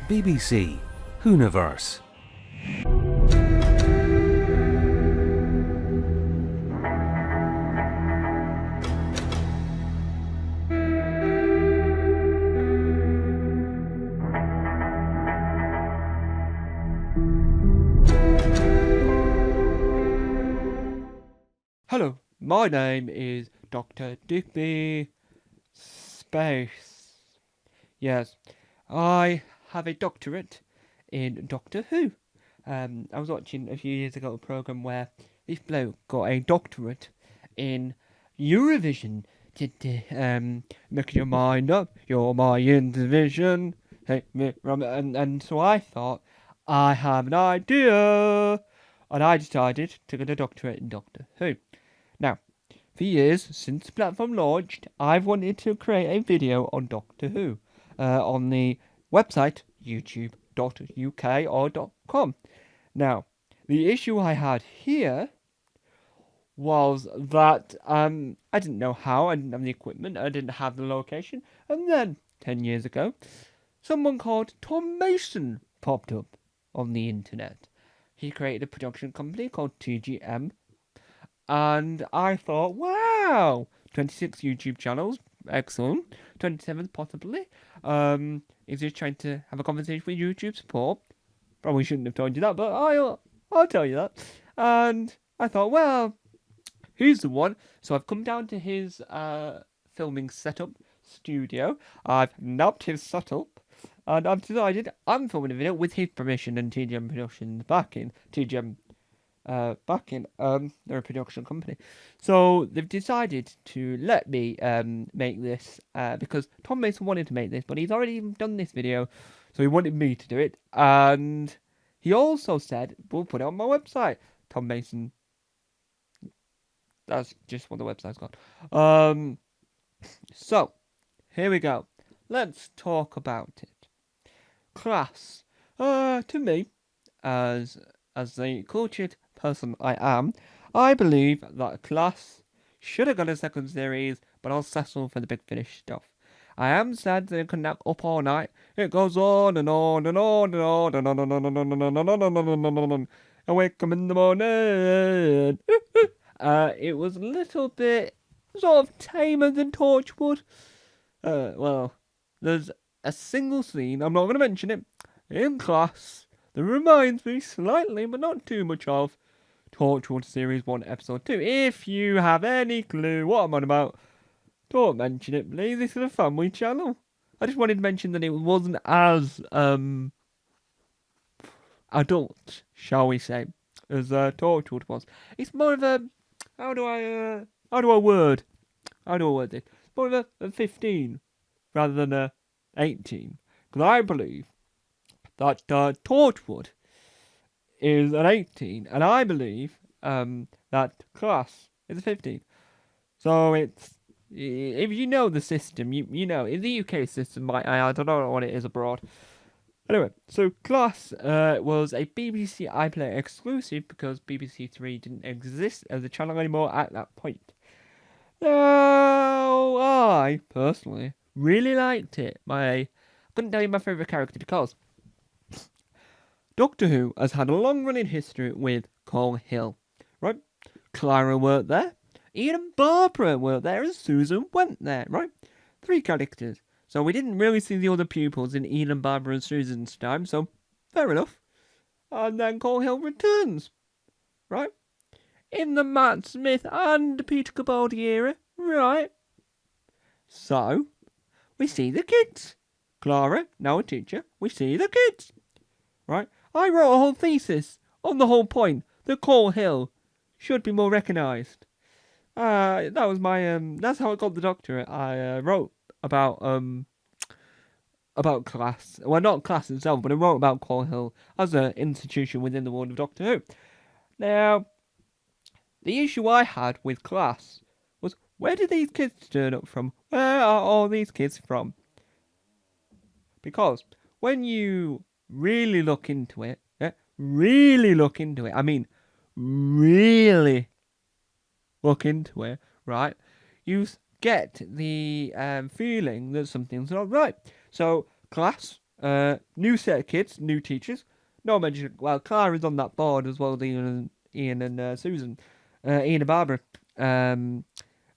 BBC Universe. Hello, my name is Dr. Digby Space. Yes, I have a doctorate in Doctor Who. I was watching a few years ago a programme where this bloke got a doctorate in Eurovision. Make your mind up, you're my Intervision. And so I thought, I have an idea. And I decided to get a doctorate in Doctor Who. Now, for years, since the platform launched, I've wanted to create a video on Doctor Who on the website youtube.uk or .com. Now, the issue I had here was that I didn't know how, I didn't have the equipment, I didn't have the location, and then, 10 years ago, someone called Tom Mason popped up on the internet. He created a production company called TGM, and I thought, wow, 26 YouTube channels, excellent. 27 possibly. Is he trying to have a conversation with YouTube support? Probably shouldn't have told you that, but I'll tell you that. And I thought, well, he's the one. So I've come down to his filming setup studio. I've nabbed his setup, and I've decided I'm filming a video with his permission and TGM Productions backing. They're a production company. So they've decided to let me make this because Tom Mason wanted to make this, but he's already done this video, so he wanted me to do it. And he also said, we'll put it on my website. Tom Mason. That's just what the website's got. So, here we go. Let's talk about it. Class. To me, as the cultured person I am, I believe that Class should have got a second series, but I'll settle for the Big Finish stuff. I am sad that it can knock up all night. It goes on and on and on and on and on and on and on and on and on and on. I wake up in the morning. It was a little bit sort of tamer than Torchwood. Well, there's a single scene, I'm not going to mention it, in Class that reminds me slightly, but not too much, of Torchwood Series 1, Episode 2. If you have any clue what I'm on about, don't mention it, please. This is a family channel. I just wanted to mention that it wasn't as adult, shall we say, as Torchwood was. It's more of a how do I word this? More of a 15 rather than a 18, because I believe that Torchwood is an 18, and I believe that Class is a 15. So it's, if you know the system, you know, in the UK system, I don't know what it is abroad. Anyway, so Class was a BBC iPlayer exclusive because BBC Three didn't exist as a channel anymore at that point. Now, I personally really liked it. I couldn't tell you my favourite character because Doctor Who has had a long-running history with Cole Hill, right? Clara worked there, Ian and Barbara worked there, and Susan went there, right? 3 characters. So we didn't really see the other pupils in Ian and Barbara and Susan's time, so fair enough. And then Cole Hill returns, right? In the Matt Smith and Peter Capaldi era, right? So, we see the kids. Clara, now a teacher, we see the kids, right? I wrote a whole thesis on the whole point that Cole Hill should be more recognised. That was my that's how I got the doctorate. I wrote about Class. Well, not Class itself, but I wrote about Cole Hill as an institution within the world of Doctor Who. Now, the issue I had with Class was, where did these kids turn up from? Where are all these kids from? Because when you really look into it, I mean, really look into it, right? You get the feeling that something's not right. So, Class New set of kids, new teachers. No mention. Well, Clara's on that board as well as Ian and Susan, Ian and Barbara. And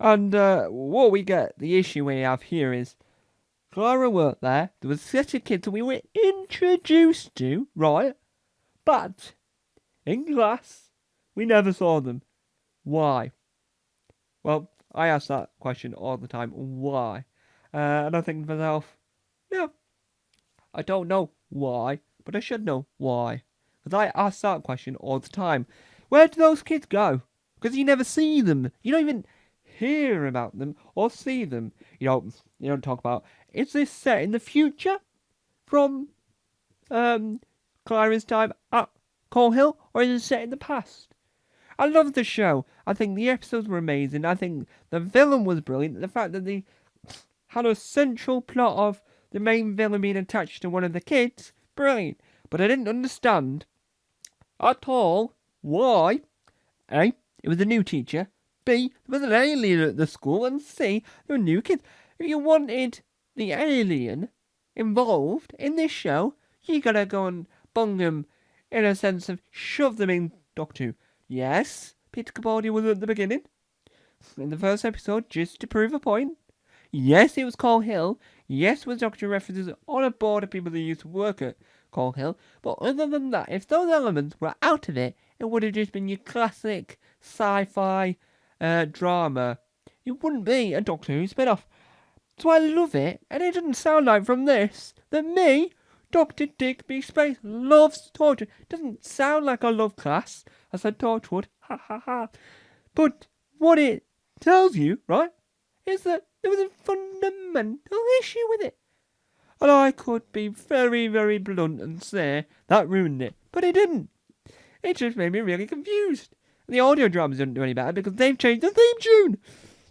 what we get, the issue we have here is Clara worked there. There was a set of kids that we were introduced to, right? But in class, we never saw them. Why? Well, I ask that question all the time. Why? And I think to myself, no, I don't know why, but I should know why. Because I ask that question all the time. Where do those kids go? Because you never see them. You don't even hear about them or see them. You don't talk about, is this set in the future from Clara's time at Coal Hill, or is it set in the past? I love the show. I think the episodes were amazing. I think the villain was brilliant. The fact that they had a central plot of the main villain being attached to one of the kids, brilliant. But I didn't understand at all why A, it was a new teacher, B, there was an alien at the school, and C, there were new kids. If you wanted the alien involved in this show, you gotta go and bung them in a sense of shove them in Doctor Who. Yes, Peter Capaldi was at the beginning, in the first episode, just to prove a point. Yes, it was Coal Hill. Yes, it was Doctor references on a board of people that used to work at Coal Hill. But other than that, if those elements were out of it, it would have just been your classic sci-fi drama. It wouldn't be a Doctor Who spin-off. So I love it, and it doesn't sound like from this that me, Dr. Digby Space, loves torture. It doesn't sound like I love class, as I Torchwood. Ha ha ha. But what it tells you, right, is that there was a fundamental issue with it. And I could be very, very blunt and say that ruined it. But it didn't. It just made me really confused. The audio dramas didn't do any better because they've changed the theme tune.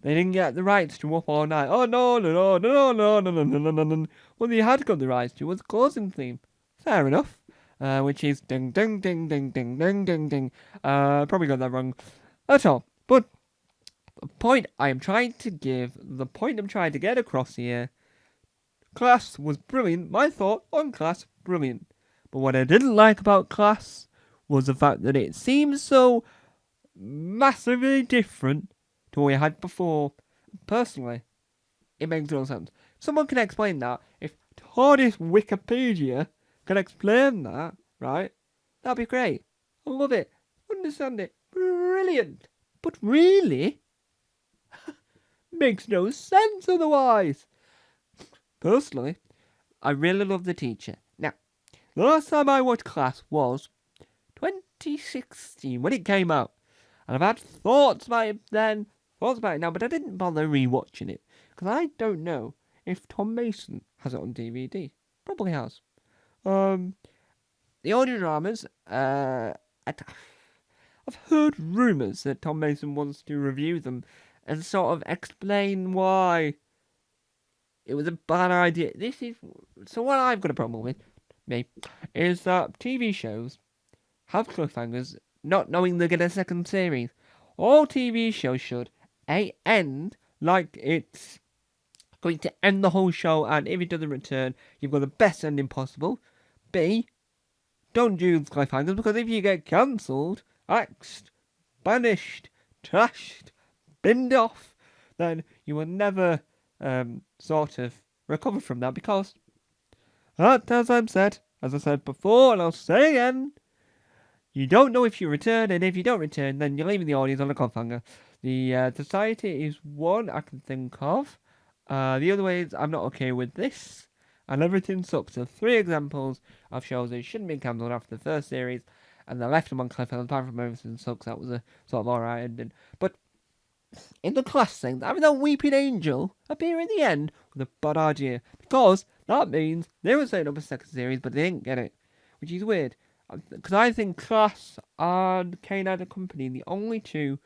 They didn't get the rights to Up All Night. Oh, no, no, no, no, no, no, no, no, no, no. What they had got the rights to was the closing theme. Fair enough. Which is ding, ding, ding, ding, ding, ding, ding, ding. Probably got that wrong at all. But the point I'm trying to get across here, Class was brilliant. My thought on Class, brilliant. But what I didn't like about Class was the fact that it seems so massively different to what we had before. Personally, it makes no sense. Someone can explain that. If TARDIS Wikipedia can explain that, right? That'd be great. I love it. Understand it. Brilliant. But really, makes no sense otherwise. Personally, I really love the teacher. Now, the last time I watched Class was 2016 when it came out. And I've had thoughts about it then, thoughts about it now, but I didn't bother rewatching it. Because I don't know if Tom Mason has it on DVD. Probably has. The audio dramas, I've heard rumours that Tom Mason wants to review them and sort of explain why it was a bad idea. So what I've got a problem with, is that TV shows have cliffhangers not knowing they're getting a second series. All TV shows should, A, end like it's going to end the whole show, and if it doesn't return, you've got the best ending possible. B, don't do cliffhangers, because if you get cancelled, axed, banished, trashed, binned off, then you will never sort of recover from that, because as I said before, and I'll say again, you don't know if you return, and if you don't return, then you're leaving the audience on a cliffhanger. The Society is one I can think of. The other ways, I'm not okay with this, and everything sucks. So 3 examples of shows that shouldn't be cancelled after the first series, and they left them on cliffhanger. Apart from Everything Sucks, that was a sort of alright ending. But in the Class thing, having that weeping angel appear in the end was a bad idea, because that means they were setting up a second series, but they didn't get it, which is weird. Because I think Class and K9 and Company are the only 2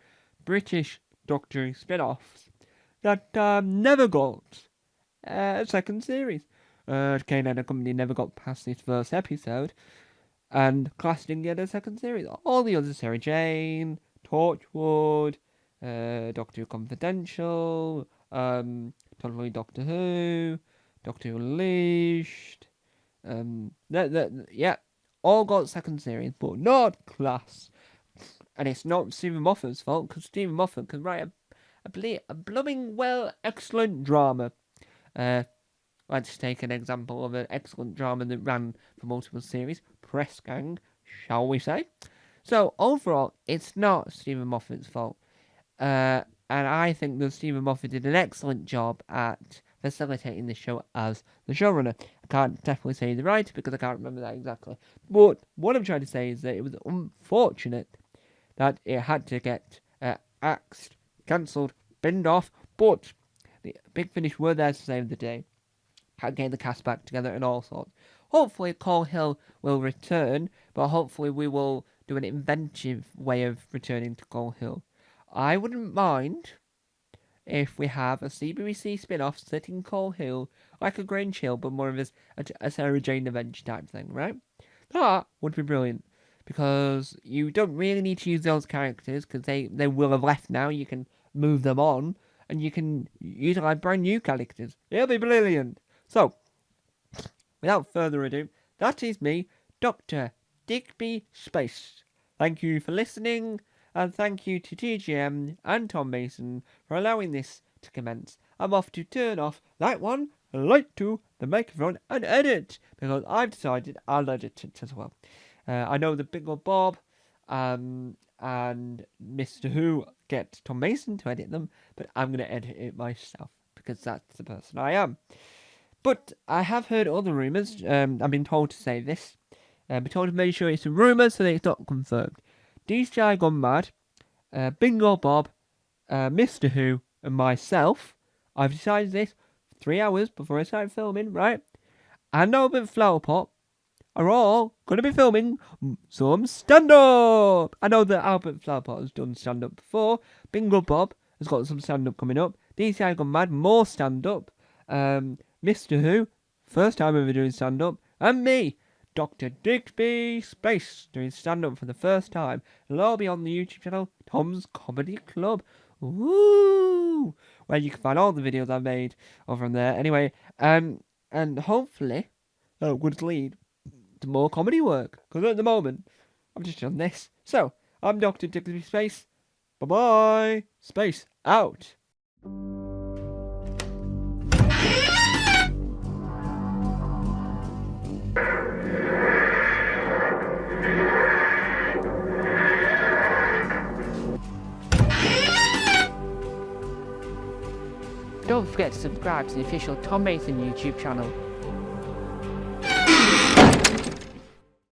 British Doctor Who spin-offs that never got a second series. K9 and Company never got past this first episode, and Class didn't get a second series. All the others, Sarah Jane, Torchwood, Doctor Who Confidential, Totally Doctor Who, Doctor Who Unleashed, Yeah, all got second series, but not Class. And it's not Stephen Moffat's fault, because Stephen Moffat can write a blooming well excellent drama. Let's take an example of an excellent drama that ran for multiple series, Press Gang, shall we say. So overall, it's not Stephen Moffat's fault. And I think that Stephen Moffat did an excellent job at facilitating the show as the showrunner. I can't definitely say the right because I can't remember that exactly. But what I'm trying to say is that it was unfortunate that it had to get axed, cancelled, binned off, but the Big Finish were there to save the day, getting the cast back together and all sorts. Hopefully Cole Hill will return, but hopefully we will do an inventive way of returning to Cole Hill. I wouldn't mind if we have a CBBC spin-off setting Cole Hill like a Grange Hill, but more of a Sarah Jane adventure type thing, right? That would be brilliant, because you don't really need to use those characters, because they will have left now. You can move them on, and you can utilize brand new characters. It'll be brilliant. So, without further ado, that is me, Dr. Digby Space. Thank you for listening, and thank you to TGM and Tom Mason for allowing this to commence. I'm off to turn off that one, light to the microphone, and edit, because I've decided I'll edit it as well. I know that Big Old Bob and Mr. Who get Tom Mason to edit them, but I'm going to edit it myself, because that's the person I am. But I have heard other rumours. I've been told to say this. I've been told to make sure it's a rumour so that it's not confirmed. DCI Gone Mad, Bingo Bob, Mr. Who, and myself, I've decided this 3 hours before I started filming, right? And Albert Flowerpot are all going to be filming some stand-up. I know that Albert Flowerpot has done stand-up before. Bingo Bob has got some stand-up coming up. DCI Gone Mad, more stand-up. Mr. Who, first time ever doing stand-up, and me, Dr. Digby Space, doing stand-up for the first time. It'll all be on the YouTube channel, Tom's Comedy Club. Woo! Where you can find all the videos I've made over on there. Anyway, and hopefully that would lead to more comedy work, because at the moment, I've just done this. So, I'm Dr. Digby Space. Bye-bye. Space out. Don't forget to subscribe to the official Tom Mason YouTube channel.